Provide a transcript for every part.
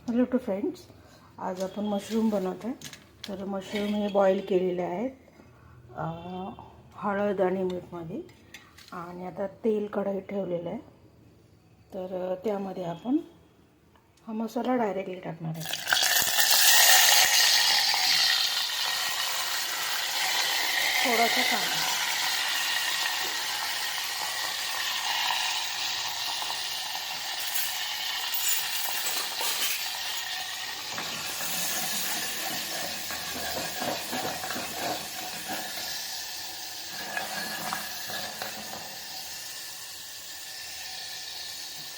Hello to friends, आज आपण mushroom बनवत आहे. तर मशरूम हे बॉईल केलेले आहेत हळद आणि मीठमध्ये. आणि आता तेल कढईत ठेवलेलं आहे. तर त्यामध्ये आपण हा मसाला डायरेक्टली टाकणार आहे. थोडासा कांदा,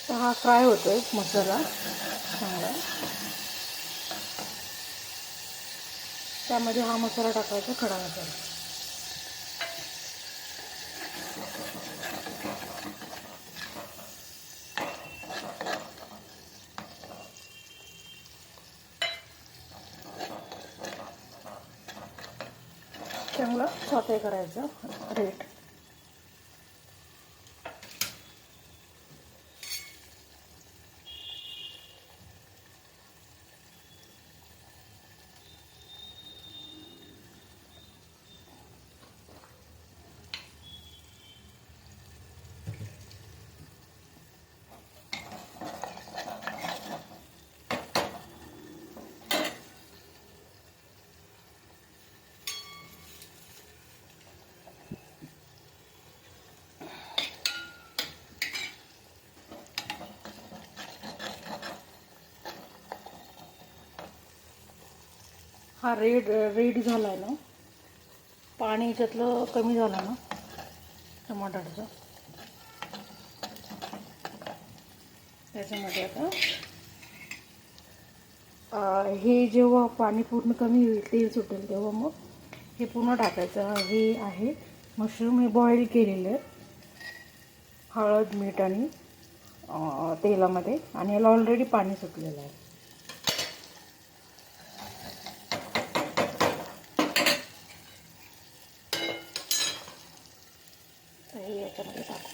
तर हा फ्राय होतोय मसाला चांगला. त्यामध्ये हा मसाला टाकायचा, खडा मसाला. चांगलं सॉटे करायचं रेड. हा रेड झाला आहे ना, पाणी याच्यातलं कमी झालं ना टमाटरचं. त्याच्यामध्ये आता हे जेव्हा पाणी पूर्ण कमी होईल, तेल सुटेल, तेव्हा मग हे पूर्ण टाकायचं. हे आहे मशरूम, हे बॉईल केलेले हळद मीठ आणि तेलामध्ये. आणि याला ऑलरेडी पाणी सुटलेलं आहे. तर हे याच्यामध्ये टाकू.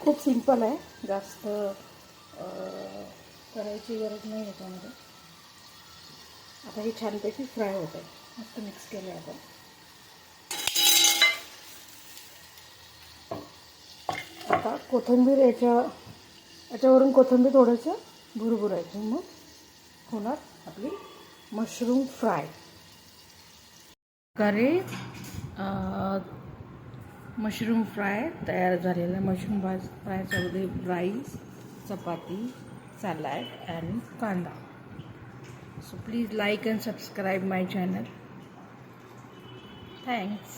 खूप सिंपल आहे, जास्त करायची गरज नाही याच्यामध्ये. आता हे छानपैकी फ्राय होत आहे. मस्त मिक्स केलं आहे आपण. आता कोथिंबीर याच्यावरून कोथिंबीर थोडंसं भुरभुरायची, मग होणार आपली मशरूम फ्राय. प्रकारे मशरूम फ्राय तयार झालेला. मशरूम फ्रायच्यामध्ये राईस, चपाती, सॅलड आणि कांदा. So please like and subscribe my channel. Thanks.